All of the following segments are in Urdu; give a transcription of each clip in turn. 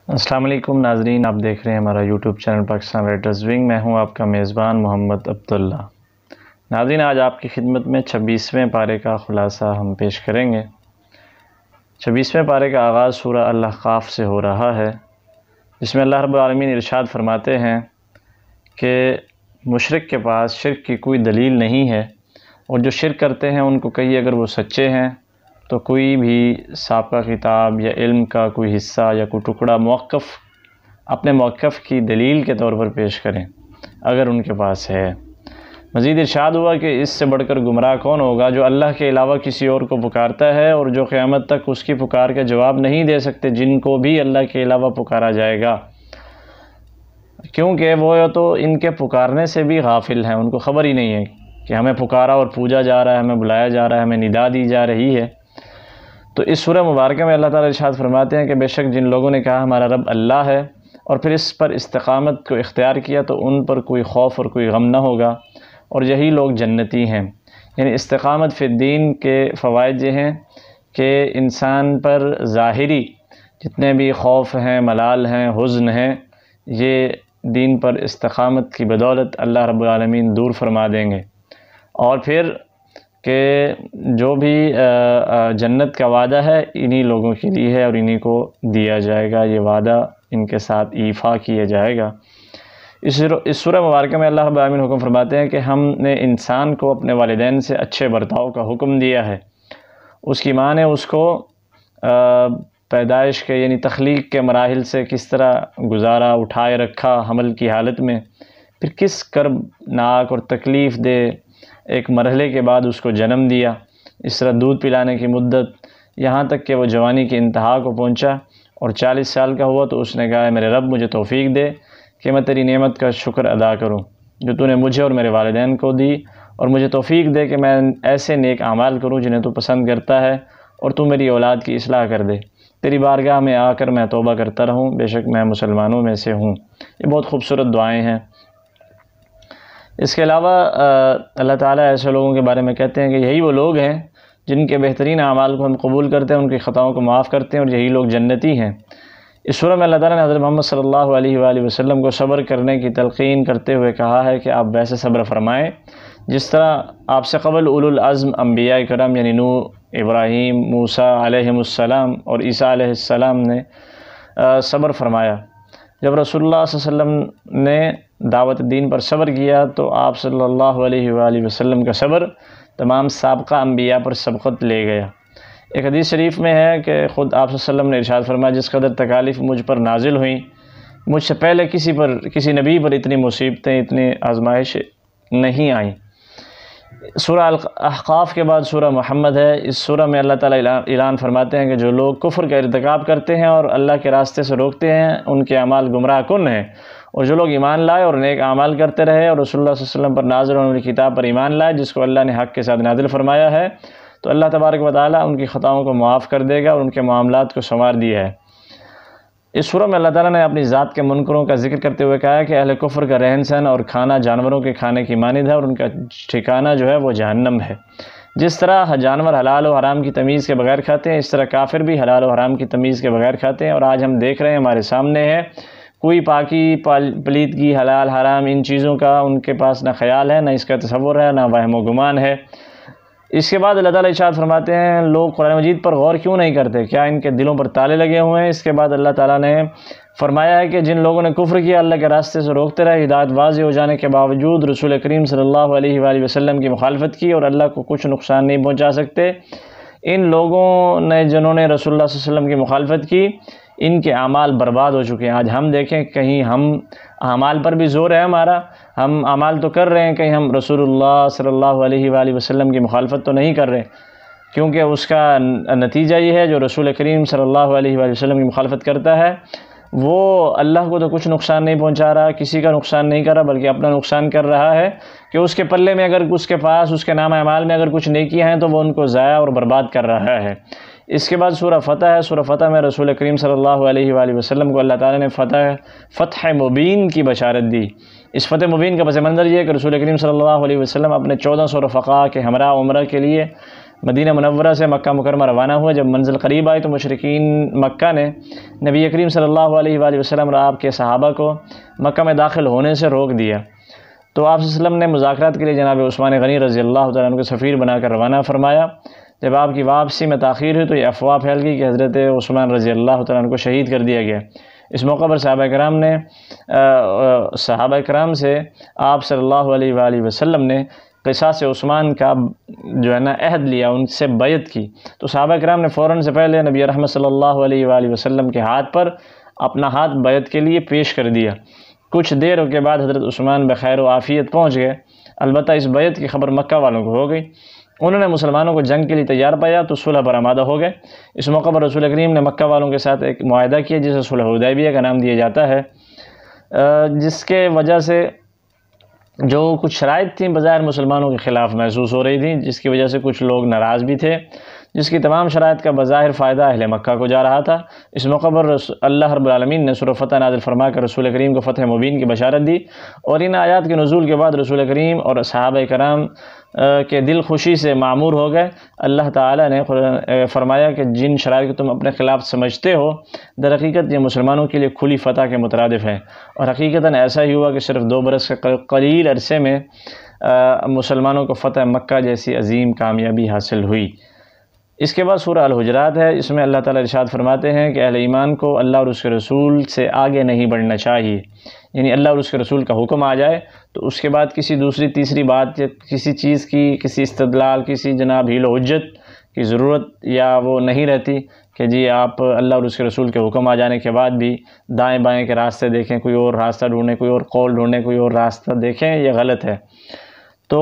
السلام علیکم ناظرین، آپ دیکھ رہے ہیں ہمارا YouTube channel Pakistan writers wing. میں ہوں آپ کا میزبان محمد عبداللہ۔ ناظرین، آج آپ کی خدمت میں 26ویں پارے کا خلاصہ ہم پیش کریں گے۔ 26ویں پارے کا آغاز سورہ الاحقاف سے ہو رہا ہے، جس میں اللہ رب العالمین ارشاد فرماتے ہیں کہ مشرک کے پاس شرک کی کوئی دلیل نہیں ہے، اور جو شرک کرتے ہیں ان کو کہیے اگر وہ سچے ہیں تو کوئی بھی سابقہ کتاب یا علم کا کوئی حصہ یا کوئی ٹکڑا اپنے موقف کی دلیل کے طور پر پیش کریں اگر ان کے پاس ہے۔ مزید ارشاد ہوا کہ اس سے بڑھ کر گمراہ کون ہوگا جو اللہ کے علاوہ کسی اور کو پکارتا ہے اور جو قیامت تک اس کی پکار کا جواب نہیں دے سکتے، جن کو بھی اللہ کے علاوہ پکارا جائے گا، کیونکہ وہ تو ان کے پکارنے سے بھی غافل ہیں، ان کو خبر ہی نہیں ہے کہ ہمیں پکارا اور پوجا جا رہا ہے، ہمیں بلایا جا رہا ہے، ہمیں ندا دی جا رہی ہے۔ تو اس سورہ مبارکہ میں اللہ تعالیٰ ارشاد فرماتے ہیں کہ بے شک جن لوگوں نے کہا ہمارا رب اللہ ہے اور پھر اس پر استقامت کو اختیار کیا تو ان پر کوئی خوف اور کوئی غم نہ ہوگا، اور یہی لوگ جنتی ہیں۔ یعنی استقامت فی الدین کے فوائد یہ ہیں کہ انسان پر ظاہری جتنے بھی خوف ہیں، ملال ہیں، حزن ہیں، یہ دین پر استقامت کی بدولت اللہ رب العالمین دور فرما دیں گے۔ اور پھر کہ جو بھی جنت کا وعدہ ہے انہی لوگوں کے لیے ہے اور انہی کو دیا جائے گا، یہ وعدہ ان کے ساتھ ایفا کیا جائے گا۔ اس سورہ مبارکہ میں اللہ رب العالمین حکم فرماتے ہیں کہ ہم نے انسان کو اپنے والدین سے اچھے برتاؤ کا حکم دیا ہے۔ اس کی ماں نے اس کو پیدائش کے یعنی تخلیق کے مراحل سے کس طرح گزارا، اٹھائے رکھا حمل کی حالت میں، پھر کس کربناک اور تکلیف دہ ایک مرحلے کے بعد اس کو جنم دیا، اس طرح دودھ پلانے کی مدت یہاں تک کہ وہ جوانی کی انتہا کو پہنچا اور 40 سال کا ہوا تو اس نے کہا میرے رب مجھے توفیق دے کہ میں تیری نعمت کا شکر ادا کروں جو تو نے مجھے اور میرے والدین کو دی، اور مجھے توفیق دے کہ میں ایسے نیک اعمال کروں جنہیں تو پسند کرتا ہے، اور تو میری اولاد کی اصلاح کر دے، تیری بارگاہ میں آ کر میں توبہ کرتا رہوں، بے شک میں مسلمانوں میں سے ہوں۔ یہ بہت خوبصورت دعائیں ہیں۔ اس کے علاوہ اللہ تعالیٰ ایسے لوگوں کے بارے میں کہتے ہیں کہ یہی وہ لوگ ہیں جن کے بہترین اعمال کو ہم قبول کرتے ہیں، ان کی خطاؤں کو معاف کرتے ہیں، اور یہی لوگ جنتی ہیں۔ اس سورہ میں اللہ تعالیٰ نے حضرت محمد صلی اللہ علیہ وآلہ وسلم کو صبر کرنے کی تلقین کرتے ہوئے کہا ہے کہ آپ ویسے صبر فرمائیں جس طرح آپ سے قبل اولو العزم انبیاء کرام یعنی نوح، ابراہیم، موسیٰ علیہم السلام اور عیسیٰ علیہ السلام نے صبر فرمایا۔ جب رسول اللہ صلی اللہ علیہ وسلم نے دعوت دین پر صبر کیا تو آپ صلی اللہ علیہ وآلہ وسلم کا صبر تمام سابقہ انبیاء پر سبقت لے گیا۔ ایک حدیث شریف میں ہے کہ خود آپ صلی اللہ علیہ وسلم نے ارشاد فرمایا جس قدر تکالیف مجھ پر نازل ہوئیں، مجھ سے پہلے کسی نبی پر اتنی مصیبتیں، اتنی آزمائش نہیں آئیں۔ سورہ الاحقاف کے بعد سورہ محمد ہے۔ اس سورہ میں اللہ تعالیٰ اعلان فرماتے ہیں کہ جو لوگ کفر کا ارتکاب کرتے ہیں اور اللہ کے راستے سے روکتے ہیں ان کے اعمال گمراہ کن ہیں، اور جو لوگ ایمان لائے اور نیک اعمال کرتے رہے اور رسول اللہ صلی اللہ علیہ وسلم پر نازل ہونے والی کتاب پر ایمان لائے جس کو اللہ نے حق کے ساتھ نازل فرمایا ہے، تو اللہ تبارک و تعالیٰ ان کی خطاؤں کو معاف کر دے گا اور ان کے معاملات کو سنوار دیا ہے۔ اس سورہ میں اللہ تعالیٰ نے اپنی ذات کے منکروں کا ذکر کرتے ہوئے کہا ہے کہ اہل کفر کا رہن سہن اور کھانا جانوروں کے کھانے کی مانند ہے اور ان کا ٹھکانہ جو ہے وہ جہنم ہے۔ جس طرح جانور حلال و حرام کی تمیز کے بغیر کھاتے ہیں، اس طرح کافر بھی حلال و حرام کی تمیز کے بغیر کھاتے ہیں، اور آج ہم دیکھ رہے ہیں ہمارے سامنے ہے کوئی پاکی پلیدگی حلال حرام ان چیزوں کا ان کے پاس نہ خیال ہے، نہ اس کا تصور ہے، نہ وہم و گمان ہے۔ اس کے بعد اللہ تعالیٰ ارشاد فرماتے ہیں لوگ قرآن مجید پر غور کیوں نہیں کرتے، کیا ان کے دلوں پر تالے لگے ہوئے ہیں؟ اس کے بعد اللہ تعالیٰ نے فرمایا ہے کہ جن لوگوں نے کفر کیا، اللہ کے راستے سے روکتے رہے، ہدایت واضح ہو جانے کے باوجود رسول کریم صلی اللہ علیہ وآلہ وسلم کی مخالفت کی اور اللہ کو کچھ نقصان نہیں پہنچا سکتے، ان لوگوں نے جنہوں نے رسول اللہ صلی اللہ علیہ وسلم کی مخالفت کی ان کے اعمال برباد ہو چکے ہیں۔ آج ہم دیکھیں کہیں ہم اعمال پر بھی زور ہے ہمارا، ہم اعمال تو کر رہے ہیں، کہیں ہم رسول اللہ صلی اللہ علیہ وآلہ وسلم کی مخالفت تو نہیں کر رہے، کیونکہ اس کا نتیجہ یہ ہے جو رسول کریم صلی اللہ علیہ وآلہ وسلم کی مخالفت کرتا ہے وہ اللہ کو تو کچھ نقصان نہیں پہنچا رہا، کسی کا نقصان نہیں کر رہا بلکہ اپنا نقصان کر رہا ہے کہ اس کے پلے میں اگر اس کے پاس اس کے نام اعمال میں اگر کچھ نیکیاں ہیں تو وہ ان کو ضائع اور برباد کر رہا ہے۔ اس کے بعد سورہ فتح ہے۔ سورہ فتح میں رسول کریم صلی اللہ علیہ وآلہ وسلم کو اللہ تعالیٰ نے فتح مبین کی بشارت دی۔ اس فتح مبین کا پس منظر یہ ہے کہ رسول کریم صلی اللہ علیہ وسلم اپنے 1400 رفقاء کے ہمراہ عمرہ کے لیے مدینہ منورہ سے مکہ مکرمہ روانہ ہوا۔ جب منزل قریب آئی تو مشرکین مکہ نے نبی کریم صلی اللہ علیہ وآلہ وسلم اور آپ کے صحابہ کو مکہ میں داخل ہونے سے روک دیا، تو آپ صلی اللہ علیہ وسلم نے مذاکرات کے لیے جناب عثمان غنی رضی اللہ تعالیٰ عنہ کو سفیر بنا کر روانہ فرمایا۔ جب آپ کی واپسی میں تاخیر ہوئی تو یہ افواہ پھیل گئی کہ حضرت عثمان رضی اللہ تعالیٰ عنہ کو شہید کر دیا گیا۔ اس موقع پر صحابہ کرام سے آپ صلی اللہ علیہ وآلہ وسلم نے قصاص عثمان کا جو ہے نا عہد لیا، ان سے بیعت کی، تو صحابہ کرام نے فوراً سے پہلے نبی رحمت صلی اللہ علیہ وآلہ وسلم کے ہاتھ پر اپنا ہاتھ بیعت کے لیے پیش کر دیا۔ کچھ دیر کے بعد حضرت عثمان بخیر و عافیت پہنچ گئے، البتہ اس بیعت کی خبر مکہ والوں کو ہو گئی۔ انہوں نے مسلمانوں کو جنگ کے لیے تیار پایا تو صلح پر آمادہ ہو گئے۔ اس موقع پر رسول کریم نے مکہ والوں کے ساتھ ایک معاہدہ کیا جسے صلح حدیبیہ کا نام دیا جاتا ہے، جس کے وجہ سے جو کچھ شرائط تھیں بظاہر مسلمانوں کے خلاف محسوس ہو رہی تھیں، جس کی وجہ سے کچھ لوگ ناراض بھی تھے، جس کی تمام شرائط کا بظاہر فائدہ اہل مکہ کو جا رہا تھا۔ اس موقع پر اللہ رب العالمین نے سورہ فتح نازل فرما کر رسول کریم کو فتح مبین کی بشارت دی، اور ان آیات کے نزول کے بعد رسول کریم اور صحابہ کرام کے دل خوشی سے معمور ہو گئے۔ اللہ تعالیٰ نے فرمایا کہ جن شرائط کو تم اپنے خلاف سمجھتے ہو، در حقیقت یہ مسلمانوں کے لیے کھلی فتح کے مترادف ہے، اور حقیقتاً ایسا ہی ہوا کہ صرف 2 برس کے قلیل عرصے میں مسلمانوں کو فتح مکہ جیسی عظیم کامیابی حاصل ہوئی۔ اس کے بعد سورہ الحجرات ہے، اس میں اللہ تعالیٰ ارشاد فرماتے ہیں کہ اہل ایمان کو اللہ اور اس کے رسول سے آگے نہیں بڑھنا چاہیے، یعنی اللہ اور اس کے رسول کا حکم آ جائے تو اس کے بعد کسی دوسری تیسری بات یا کسی چیز کی، کسی استدلال، کسی جناب حیل و حجت کی ضرورت یا وہ نہیں رہتی کہ جی آپ اللہ اور اس کے رسول کے حکم آ جانے کے بعد بھی دائیں بائیں کے راستے دیکھیں، کوئی اور راستہ ڈھونڈیں، کوئی اور قول ڈھونڈیں، کوئی اور راستہ دیکھیں، یہ غلط ہے۔ تو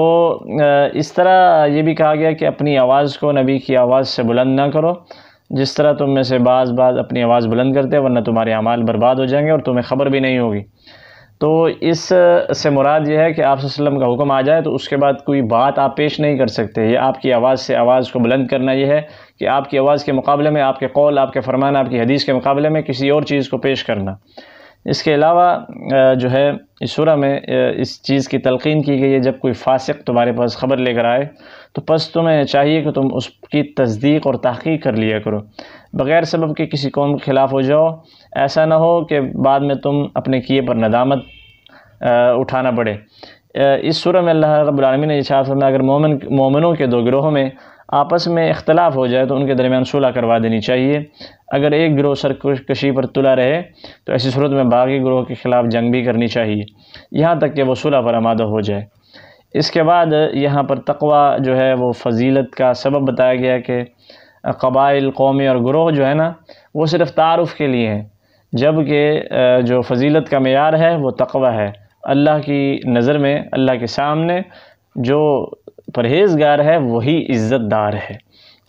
اس طرح یہ بھی کہا گیا کہ اپنی آواز کو نبی کی آواز سے بلند نہ کرو، جس طرح تم میں سے بعض اپنی آواز بلند کرتے ہیں، ورنہ تمہارے اعمال برباد ہو جائیں گے اور تمہیں خبر بھی نہیں ہوگی۔ تو اس سے مراد یہ ہے کہ آپ صلی اللہ علیہ وسلم کا حکم آ جائے تو اس کے بعد کوئی بات آپ پیش نہیں کر سکتے، یہ آپ کی آواز سے آواز کو بلند کرنا یہ ہے کہ آپ کی آواز کے مقابلے میں، آپ کے قول، آپ کے فرمان، آپ کی حدیث کے مقابلے میں کسی اور چیز کو پیش کرنا۔ اس کے علاوہ جو ہے اس سورہ میں اس چیز کی تلقین کی گئی ہے، جب کوئی فاسق تمہارے پاس خبر لے کر آئے تو پس تمہیں چاہیے کہ تم اس کی تصدیق اور تحقیق کر لیا کرو، بغیر سبب کے کسی قوم کے خلاف ہو جاؤ، ایسا نہ ہو کہ بعد میں تم اپنے کیے پر ندامت اٹھانا پڑے۔ اس سورہ میں اللہ رب العالمین نے ارشاد فرمایا اگر مومنوں کے 2 گروہوں میں آپس میں اختلاف ہو جائے تو ان کے درمیان صلح کروا دینی چاہیے۔ اگر ایک گروہ سرکشی پر تلا رہے تو ایسی صورت میں باقی گروہ کے خلاف جنگ بھی کرنی چاہیے، یہاں تک کہ وہ صلح پر آمادہ ہو جائے۔ اس کے بعد یہاں پر تقوی جو ہے وہ فضیلت کا سبب بتایا گیا کہ قبائل، قومی اور گروہ جو ہے نا وہ صرف تعارف کے لیے ہیں، جبکہ جو فضیلت کا معیار ہے وہ تقوی ہے۔ اللہ کی نظر میں، اللہ کے سامنے جو پرہیزگار ہے وہی عزت دار ہے۔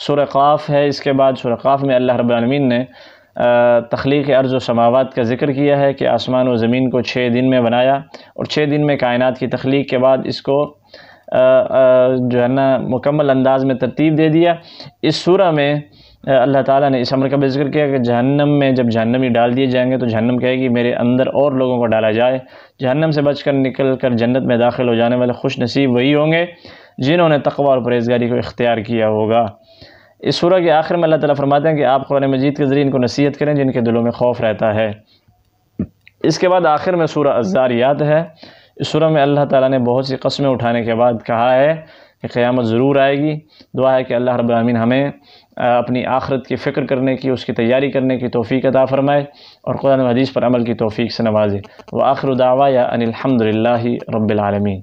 سورہ قاف ہے، اس کے بعد سورہ قاف میں اللہ رب العالمین نے تخلیق ارض و سماوات کا ذکر کیا ہے کہ آسمان و زمین کو 6 دن میں بنایا، اور 6 دن میں کائنات کی تخلیق کے بعد اس کو جو ہے نا مکمل انداز میں ترتیب دے دیا۔ اس سورہ میں اللہ تعالیٰ نے اس امر کا بھی ذکر کیا کہ جہنم میں جب جہنمی ڈال دیے جائیں گے تو جہنم کہے گی میرے اندر اور لوگوں کو ڈالا جائے۔ جہنم سے بچ کر نکل کر جنت میں داخل ہو جانے والے خوش نصیب وہی ہوں گے جنہوں نے تقوی اور پرہیزگاری کو اختیار کیا ہوگا۔ اس سورہ کے آخر میں اللہ تعالیٰ فرماتے ہیں کہ آپ قرآن مجید کے ذریعے ان کو نصیحت کریں جن کے دلوں میں خوف رہتا ہے۔ اس کے بعد آخر میں سورہ الذاریات ہے۔ اس سورہ میں اللہ تعالیٰ نے بہت سی قسمیں اٹھانے کے بعد کہا ہے کہ قیامت ضرور آئے گی۔ دعا ہے کہ اللہ رب العالمین ہمیں اپنی آخرت کی فکر کرنے کی، اس کی تیاری کرنے کی توفیق عطا فرمائے اور قرآن و حدیث پر عمل کی توفیق سے نوازے۔ وآخر دعوایا ان الحمد للہ رب العالمین۔